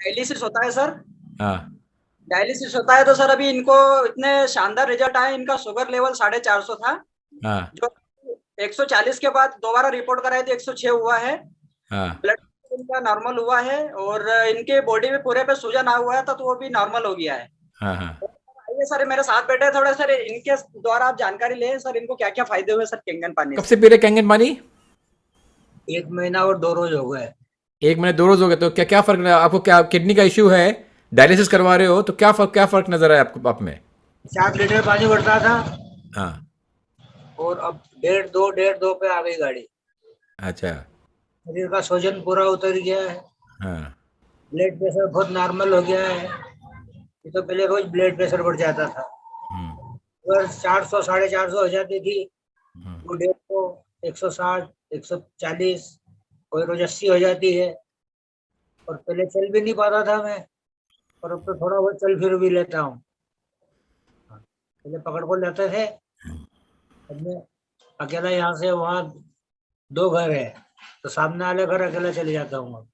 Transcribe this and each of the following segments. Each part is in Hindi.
डायलिसिस होता है सर। हाँ डायलिसिस होता है तो सर अभी इनको इतने शानदार रिजल्ट आए। इनका शुगर लेवल 450 था, हाँ जो 140 के बाद दोबारा रिपोर्ट कराई तो 106 हुआ है। हाँ। ब्लड इनका नॉर्मल हुआ है और इनके बॉडी में पूरे पे सूजन आ हुआ था तो वो भी नॉर्मल हो गया है। हाँ हाँ। आइए सर, मेरे साथ बैठे हैं, थोड़ा सर इनके द्वारा आप जानकारी लें सर, इनको क्या क्या फायदे हुए सर कैंगन पानी कब से। से पी रहे कैंगन पानी? 1 महीना और 2 रोज हो गए। 1 महीने 2 रोज हो गए, तो क्या क्या फर्क आपको? क्या किडनी का इश्यू है? डायलिसिस करवा रहे हो तो क्या फर्क नजर आया आपको आप में? 7 लीटर पानी बढ़ता था हाँ। और अब 1.5 पे आ गई गाड़ी। अच्छा। शरीर का वजन पूरा उतर गया है। हाँ। ब्लड प्रेशर बहुत नॉर्मल हो गया है। ये तो पहले रोज ब्लड प्रेशर बढ़ जाता था। हम्म। अगर 400 450 हो जाती थी, हम्म। वो 150, 160, 140, कोई रोज 80 हो जाती है। और पहले चल भी नहीं पाता था मैं, और अब तो थोड़ा बहुत चल फिर भी लेता हूँ। पहले पकड़ को लेते थे, अब मैं अकेला यहाँ से वहाँ 2 घर है, तो सामने वाले घर अकेला चले जाता हूँ अब।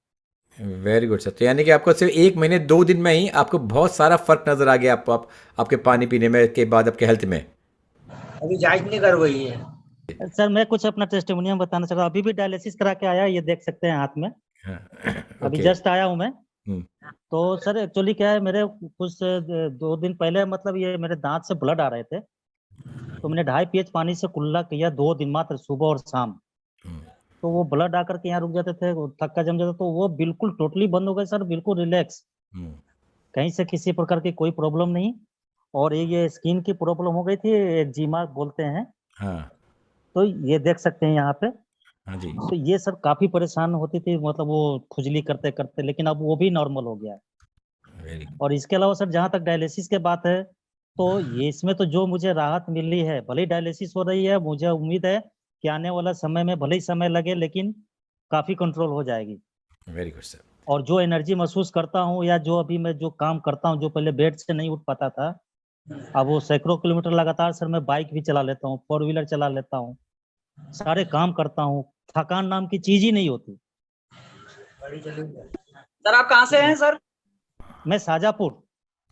Very good sir. तो यानी कि आपको सिर्फ 1 महीने 2 दिन में ही आपको बहुत सारा फर्क नजर आ गया आपको, आपके पानी पीने में के बाद आपके हेल्थ में। अभी जांच नहीं करवाई है। सर मैं कुछ अपना टेस्टिमोनियम बताना चाह रहा हूँ। अभी भी डायलिसिस करा के आया, ये देख सकते हैं हाथ में। हाँ। अभी ओके। जस्ट आया हूँ मैं। हम्म। तो सर एक्चुअली क्या है, मेरे कुछ 2 दिन पहले मतलब ये मेरे दांत से ब्लड आ रहे थे, तो मैंने 2.5 pH पानी से कुल्ला किया 2 दिन मात्र, सुबह और शाम। हम्म। तो वो ब्लड आकर के यहाँ रुक जाते थे, वो थक्का जम जाता, तो वो बिल्कुल टोटली बंद हो गए सर, बिल्कुल रिलैक्स। हम्म। कहीं से किसी प्रकार की कोई प्रॉब्लम नहीं। और ये स्किन की प्रॉब्लम हो गई थी, एक्जिमा बोलते हैं। हाँ। तो ये देख सकते हैं यहाँ पे। हाँ जी। तो ये सर काफी परेशान होती थी, मतलब वो खुजली करते करते, लेकिन अब वो भी नॉर्मल हो गया है। वेरी। और इसके अलावा सर जहाँ तक डायलिसिस के बात है, तो ये इसमें तो जो मुझे राहत मिली है, भले ही डायलिसिस हो रही है, मुझे उम्मीद है कि आने वाला समय में भले ही समय लगे लेकिन काफी कंट्रोल हो जाएगी। Very good sir. और जो एनर्जी महसूस करता हूँ, या जो अभी मैं जो काम करता हूँ, जो पहले बेड से नहीं उठ पाता था, अब वो सैकड़ों किलोमीटर लगातार सर मैं बाइक भी चला लेता हूँ, 4 व्हीलर चला लेता हूँ, सारे काम करता हूँ, थकान नाम की चीज ही नहीं होती। सर आप कहाँ से हैं सर? मैं शाजापुर,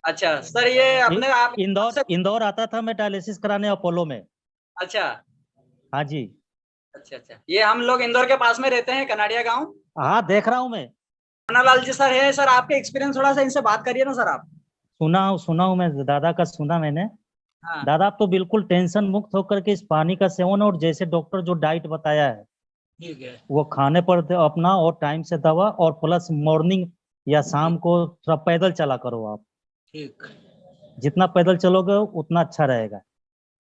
अच्छा सर, ये अपने आप इंदौर से। इंदौर आता था मैं डायलिसिस कराने अपोलो में। अच्छा हाँ जी। अच्छा अच्छा, ये हम लोग इंदौर के पास में रहते हैं, कनाडिया गांव। हाँ देख रहा हूँ मैं। लाल जी सर है सर, आपके एक्सपीरियंस थोड़ा सा इनसे बात करिए ना सर आप। सुना हूँ मैं, दादा का सुना मैंने। हाँ दादा आप तो बिल्कुल टेंशन मुक्त होकर के इस पानी का सेवन, और जैसे डॉक्टर जो डाइट बताया है ठीक है। वो खाने पर अपना, और टाइम से दवा, और प्लस मॉर्निंग या शाम को थोड़ा पैदल चला करो आप। ठीक। जितना पैदल चलोगे उतना अच्छा रहेगा।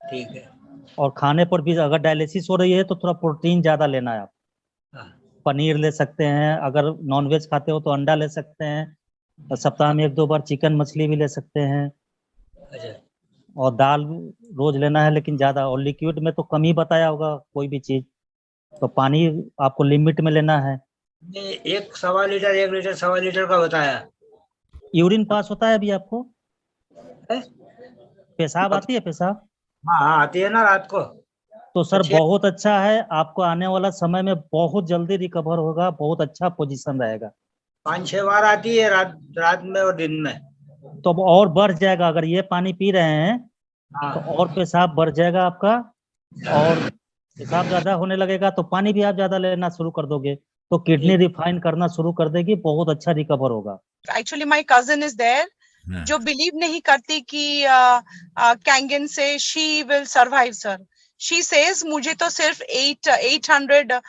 ठीक है। और खाने पर भी अगर डायलिसिस हो रही है तो थोड़ा प्रोटीन ज्यादा लेना है आप। हाँ। पनीर ले सकते हैं, अगर नॉनवेज खाते हो तो अंडा ले सकते हैं, और सप्ताह में 1-2 बार चिकन मछली भी ले सकते हैं। अच्छा। और दाल रोज लेना है लेकिन ज्यादा, और लिक्विड में तो कम ही बताया होगा कोई भी चीज। तो पानी आपको लिमिट में लेना है। ने 1 1.25 लीटर 1 लीटर 1.25 लीटर का बताया यूरिन पास होता है अभी आपको? है। पेशाब आती है, पेशाब? हाँ हाँ, आती है ना रात को। तो तो सर बहुत अच्छा है, आपको आने वाला समय में बहुत जल्दी रिकवर होगा, बहुत अच्छा पोजीशन रहेगा। 5 6 बार आती है, रात रात में और दिन में। तो अब और बढ़ जाएगा, अगर ये पानी पी रहे हैं तो हाँ। और पेशाब बढ़ जाएगा आपका। और पेशाब ज्यादा होने लगेगा तो पानी भी आप ज्यादा लेना शुरू कर दोगे, तो किडनी ठीक। रिफाइन करना शुरू कर देगी, बहुत अच्छा रिकवर होगा। Actually my cousin is there हाँ। जो बिलीव नहीं करती कि कैंगन से she will survive sir. She says मुझे तो सिर्फ 800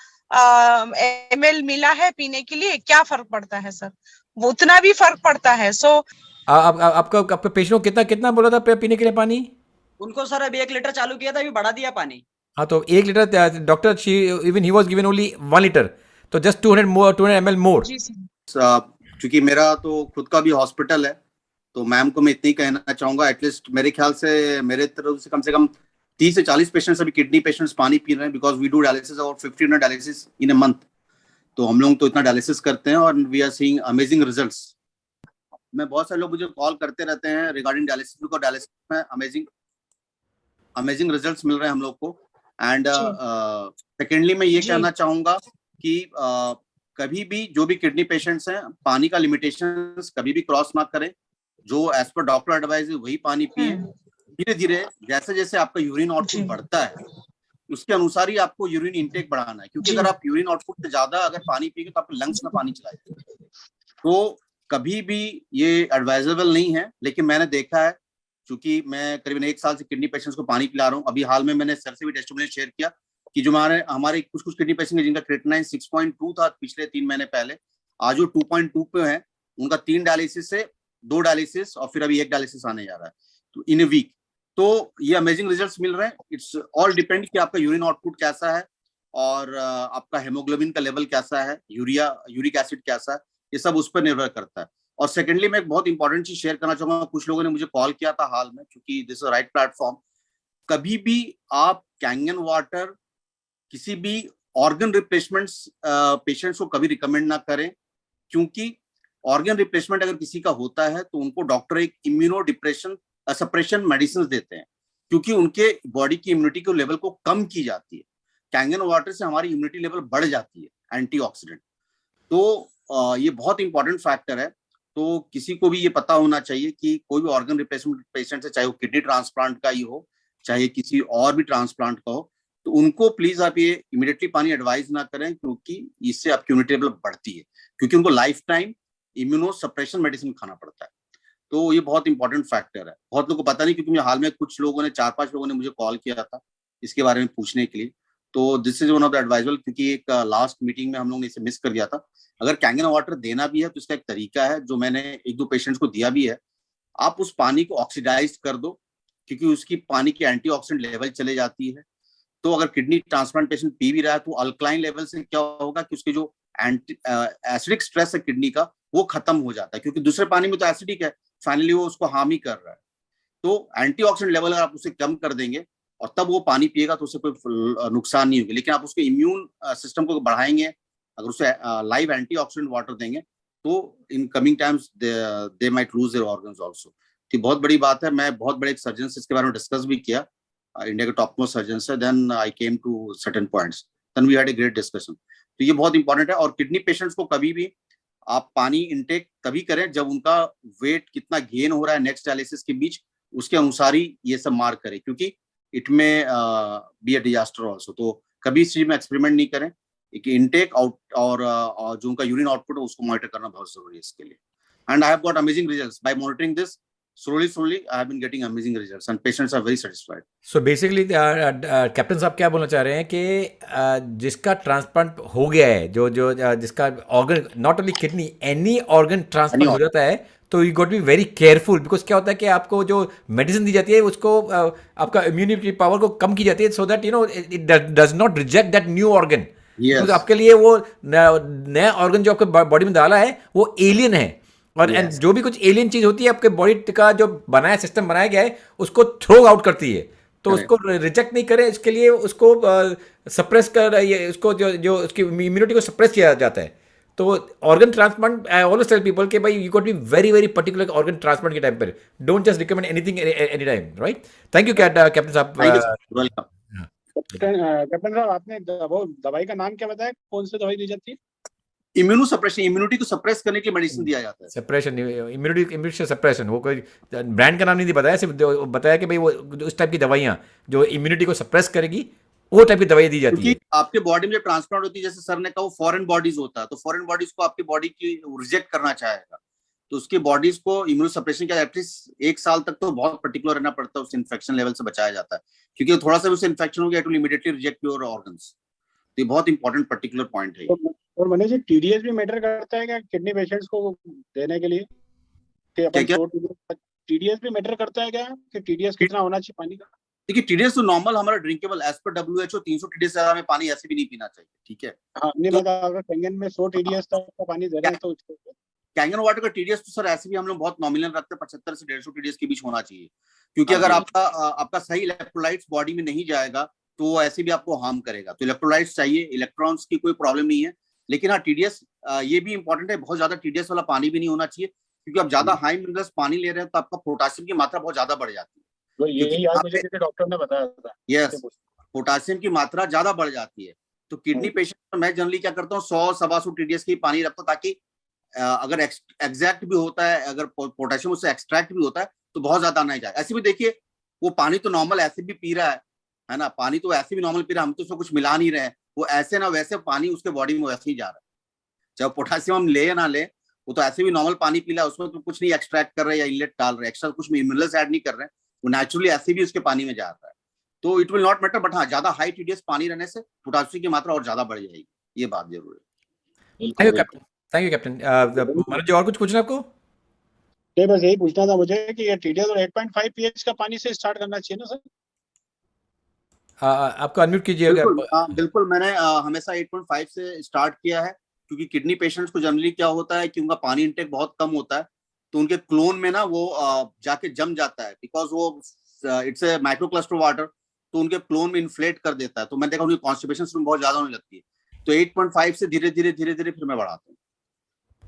ml मिला है पीने के लिए, क्या फर्क पड़ता है सर? वो उतना भी फर्क पड़ता है। सो आपका पेशेंट को कितना कितना बोला था पीने के लिए पानी? उनको सर अभी 1 लीटर चालू किया था, अभी बढ़ा दिया पानी। हाँ, तो 1 litre doctor even he was given only 1 litre, तो जस्ट 200 ml मोर। जी सर। क्योंकि मेरा तो खुद का भी हॉस्पिटल है, तो मैम को मैं इतना ही कहना चाहूंगा, एटलीस्ट मेरे ख्याल से मेरे तरफ से कम 30 से 40 पेशेंट्स अभी किडनी पेशेंट्स पानी पी रहे हैं, बिकॉज वी डू डायलिसिस और 1500 डायलिसिस इन अ मंथ। तो हम लोग तो इतना डायलिसिस करते हैं और we are seeing amazing results. मैं बहुत सारे लोग मुझे कॉल करते रहते हैं रिगार्डिंग डायलिसिस, बिकॉज डायलिसिस में अमेजिंग रिजल्ट्स मिल रहे हैं हम लोग को। एंड सेकेंडली मैं ये जी कहना चाहूंगा कि कभी भी जो भी किडनी पेशेंट्स हैं, पानी का लिमिटेशंस कभी भी क्रॉस ना करें। जो एज पर डॉक्टर एडवाइस है वही पानी पिए। धीरे धीरे जैसे जैसे आपका यूरिन आउटपुट बढ़ता है उसके अनुसार ही आपको यूरिन इनटेक बढ़ाना है, क्योंकि अगर आप यूरिन आउटपुट से ज्यादा अगर पानी पिएंगे तो आपके लंग्स में पानी चला जाएगा। तो कभी भी ये एडवाइजेबल नहीं है। लेकिन मैंने देखा है, क्योंकि मैं करीबन 1 साल से किडनी पेशेंट्स को पानी पिला रहा हूँ। अभी हाल में मैंने सर से भी टेस्टिमोनियल शेयर किया कि जो हमारे कुछ किडनी पेशेंट जिनका क्रिएटिनिन 6.2 था पिछले 3 महीने पहले, आज वो 2.2 पे है। उनका 3 डायलिसिस से 2 डायलिसिस और फिर अभी 1 डायलिसिस आने जा रहा है तो इन ए वीक। तो ये अमेजिंग रिजल्ट्स मिल रहे हैं। इट्स ऑल डिपेंड कि आपका यूरिन आउटपुट कैसा है और आपका हेमोग्लोबिन का लेवल कैसा है, यूरिक एसिड कैसा है, ये सब उस पर निर्भर करता है। और सेकेंडली मैं एक बहुत इंपॉर्टेंट चीज शेयर करना चाहूंगा। कुछ लोगों ने मुझे कॉल किया था हाल में, क्योंकि दिस इज राइट प्लेटफॉर्म। कभी भी आप कैंगन वाटर किसी भी ऑर्गन रिप्लेसमेंट्स पेशेंट्स को कभी रिकमेंड ना करें, क्योंकि ऑर्गन रिप्लेसमेंट अगर किसी का होता है तो उनको डॉक्टर एक इम्यूनो डिप्रेशन सप्रेशन मेडिसिन देते हैं, क्योंकि उनके बॉडी की इम्यूनिटी के लेवल को कम की जाती है। कैंगन वाटर से हमारी इम्यूनिटी लेवल बढ़ जाती है, एंटीऑक्सीडेंट। तो ये बहुत इंपॉर्टेंट फैक्टर है। तो किसी को भी ये पता होना चाहिए कि कोई भी ऑर्गन रिप्लेसमेंट पेशेंट है, चाहे वो किडनी ट्रांसप्लांट का ही हो, चाहे किसी और भी ट्रांसप्लांट का हो, तो उनको प्लीज आप ये इमीडिएटली पानी एडवाइस ना करें, क्योंकि इससे आपकी इम्यूनिटी लेवल बढ़ती है, क्योंकि उनको life time immuno suppression medicine खाना पड़ता है। तो ये बहुत इंपॉर्टेंट फैक्टर है। बहुत लोगों को पता नहीं, क्योंकि मुझे हाल में कुछ लोगों ने 4-5 लोगों ने मुझे कॉल किया था इसके बारे में पूछने के लिए। तो this is one of the advisable, क्योंकि एक लास्ट मीटिंग में हम लोगों ने इसे मिस कर दिया था। अगर कैंगन वाटर देना भी है तो इसका एक तरीका है जो मैंने 1-2 पेशेंट्स को दिया भी है। आप उस पानी को ऑक्सीडाइज कर दो, क्योंकि उसकी पानी की एंटीऑक्सीडेंट लेवल चले जाती है। तो अगर किडनी ट्रांसप्लांट पेशेंट पी भी रहा है तो अल्कलाइन लेवल से क्या होगा कि उसके जो एसिडिक स्ट्रेस है किडनी का वो खत्म हो जाता है, क्योंकि दूसरे पानी में तो एसिडिक है, फाइनली वो उसको हार्म ही कर रहा है। तो एंटीऑक्सीडेंट लेवल अगर आप उसे कम कर देंगे और तब वो पानी पिएगा तो उसे कोई नुकसान नहीं होगी। लेकिन आप उसके इम्यून सिस्टम को बढ़ाएंगे, अगर उसे लाइव एंटीऑक्सीडेंट वाटर देंगे तो in coming times they might lose their organs also. तो बहुत बड़ी बात है। मैं बहुत बड़े एक सर्जन से इसके बारे में डिस्कस भी किया, इंडिया के टॉप मोस्ट सर्जन से। Then I came to certain points, then we had a great discussion. तो ये बहुत इंपॉर्टेंट है। और किडनी पेशेंट्स को कभी भी आप पानी इंटेक तभी करें जब उनका वेट कितना गेन हो रहा है नेक्स्ट डायलिसिस के बीच, उसके अनुसार ही ये सब मार्क करें, क्योंकि इट में बी अ डिजास्टर ऑल्सो। तो कभी इस चीज में एक्सपेरिमेंट नहीं करें। एक इंटेक आउट और जो उनका यूरिन आउटपुट है उसको मॉनिटर करना बहुत जरूरी है इसके लिए। And I have got amazing results bye monitoring this. slowly I have been getting amazing results and patients are very satisfied. So basically captain साहब क्या बोलना चाह रहे हैं कि जिसका ट्रांसप्लांट हो गया है, जो जिसका organ, not only kidney, any organ transplant हो जाता है, तो you got be very careful, because क्या होता है कि आपको जो मेडिसिन दी जाती है उसको आपका इम्यूनिटी पावर को कम की जाती है, so that you know it does not reject that new organ. तो आपके लिए वो नया ऑर्गन जो आपके बॉडी में डाला है वो एलियन है। और जो भी कुछ एलियन चीज होती है आपके बॉडी का जो बनाया सिस्टम बनाया गया है उसको थ्रो आउट करती है। तो उसको रिजेक्ट नहीं करें, इसके लिए उसको सप्रेस कर, उसको जो उसकी इम्यूनिटी को सप्रेस किया जाता है। तो organ transplant, I always tell people कि भाई you got be very very particular organ transplant के टाइम पर। Don't just recommend anything any time, right? Thank you captain साहब। वेलकम कैप्टन साहब, आपने दवाई का नाम क्या बताया? कौन सी दवाई दी जाती है? इम्यूनो सप्रेशन, इम्यूनिटी को सप्रेस करने के लिए मेडिसिन दिया जाता है। सप्रेशन, इम्यूनिटी सप्रेशन, वो कोई ब्रांड का नाम नहीं बताया, सिर्फ बताया कि भाई वो उस टाइप की दवाइयाँ जो इम्यूनिटी को सप्रेस करेगी वो टाइप की दवाई दी जाती है। आपके बॉडी में जो ट्रांसप्लांट होती है, जैसे सर ने कहा, वो फॉरेन बॉडीज होता है, तो फॉरेन बॉडीज को आपकी बॉडी की रिजेक्ट करना चाहेगा, तो उसकी बॉडीज को इम्यूनो सप्रेशन के एटलीस्ट 1 साल तक तो बहुत पर्टिकुलर रहना पड़ता है, उससे इन्फेक्शन लेवल से बचाया जाता है, क्योंकि थोड़ा सा भी उससे इन्फेक्शन हो गया तो इमीडिएटली रिजेक्ट योर ऑर्गन्स। तो ये बहुत इंपॉर्टेंट पर्टिकुलर पॉइंट है। और मनीष जी, टीडीएस भी मैटर करता है क्या किडनी पेशेंट्स को देने के लिए? टीडीएस भी मैटर करता है क्या कि टीडीएस कितना होना चाहिए पानी का? देखिए, टीडीएस तो नॉर्मल हमारा drinkable as per WHO 300 TDS से हमें पानी ऐसे भी नहीं पीना चाहिए, ठीक है? हाँ, नहीं तो, अगर कैंगन में 100 टीडीएस तक का पानी दे रहे हैं तो कैंगन वाटर का टीडीएस तो सर ऐसे भी हम लोग बहुत नॉमिनल रखते हैं, 75 से 150 टीडीएस के बीच होना चाहिए, क्योंकि अगर आपका सही इलेक्ट्रोलाइट्स बॉडी में नहीं जाएगा तो वो ऐसे भी आपको हार्म करेगा। तो इलेक्ट्रोलाइट्स चाहिए, इलेक्ट्रॉन्स की कोई प्रॉब्लम नहीं है। लेकिन हाँ, टीडीएस ये भी इंपॉर्टेंट है, बहुत ज्यादा टीडीएस वाला पानी भी नहीं होना चाहिए, क्योंकि आप ज्यादा हाई मिनरल्स पानी ले रहे हैं तो आपका पोटासियम की मात्रा बहुत ज्यादा बढ़ जाती है। यही आज मुझे किसी डॉक्टर ने बताया था। यस, पोटासियम की मात्रा ज्यादा बढ़ जाती है। तो किडनी पेशेंट मैं जनरली क्या करता हूँ 100-125 TDS की पानी रखता हूँ, ताकि अगर एग्जैक्ट भी होता है, अगर पोटेशियम उससे एक्सट्रैक्ट भी होता है तो बहुत ज्यादा नहीं जाए। ऐसे भी देखिए वो पानी तो नॉर्मल ऐसे भी पी रहा है ना, पानी तो ऐसे भी नॉर्मल पी रहा है, हम तो उसमें कुछ मिला नहीं रहे हैं, वो ऐसे ना वैसे पानी उसके बॉडी में वैसे ही जा रहा है। चाहे पोटेशियम हम ले या ना ले, वो तो ऐसे भी नॉर्मल पानी पी रहा है, उसमें तो कुछ नहीं एक्सट्रैक्ट कर रहे हैं या इनलेट डाल रहे हैं, एक्स्ट्रा कुछ मिनरल्स ऐड नहीं कर रहे हैं, वो नेचुरली ऐसे भी उसके पानी में जा रहा है। तो it will not matter, but हाँ ज्यादा हाई TDS पानी रहने से पोटेशियम की मात्रा और ज्यादा बढ़ जाएगी, ये बात जरूर है। Thank you captain, thank you captain. Manoj ji और कुछ पूछना आपको? नहीं, बस यही पूछना था मुझे कि ये TDS और 8.5 pH का पानी से स्टार्ट करना चाहिए ना सर? आपको अनम्यूट कीजिएगा। बिल्कुल मैंने हमेशा 8.5 से स्टार्ट किया है, क्योंकि किडनी पेशेंट्स को जनरली क्या होता है कि उनका पानी इंटेक बहुत कम होता है, तो उनके क्लोन में ना वो जाके जम जाता है, बिकॉज वो इट्स ए माइक्रोक्लस्टर वाटर, तो उनके क्लोन में इन्फ्लेट कर देता है। तो मैं देखा उनकी कॉन्स्टिपेशन बहुत ज्यादा होने लगती है, तो 8.5 से धीरे धीरे फिर मैं बढ़ाता हूँ।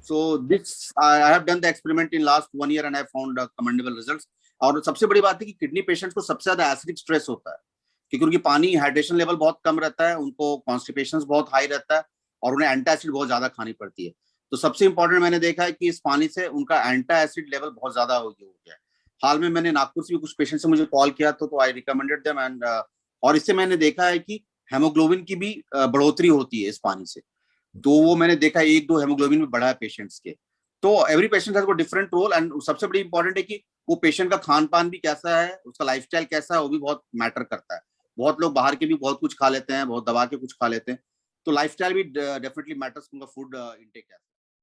So this I have done the experiment in last 1 year and I found commendable results. और सबसे बड़ी बात है कि किडनी पेशेंट्स को सबसे ज्यादा एसिडिक स्ट्रेस होता है, क्योंकि उनकी पानी हाइड्रेशन लेवल बहुत कम रहता है, उनको कॉन्स्टिपेशन बहुत हाई रहता है और उन्हें एंटी एसिड बहुत ज्यादा खानी पड़ती है। तो सबसे इंपॉर्टेंट मैंने देखा है कि इस पानी से उनका एंटी एसिड लेवल बहुत ज्यादा हो गया है। हाल में मैंने नागपुर से भी कुछ पेशेंट से मुझे कॉल किया तो आई रिकमेंडेड देम, एंड और इससे मैंने देखा है कि हेमोग्लोबिन की भी बढ़ोतरी होती है इस पानी से। तो वो मैंने देखा 1-2 हेमोग्लोबिन में बढ़ा है पेशेंट्स के। तो every patient has got different role, and सबसे बड़ी इंपॉर्टेंट है कि वो पेशेंट का खान पान भी कैसा है, उसका लाइफस्टाइल कैसा है, वो भी बहुत मैटर करता है। बहुत लोग बाहर के भी बहुत कुछ खा लेते हैं, बहुत दबा के कुछ खा लेते हैं, तो लाइफस्टाइल भी डेफिनेटली मैटर्स, उनका फूड इंटेक है।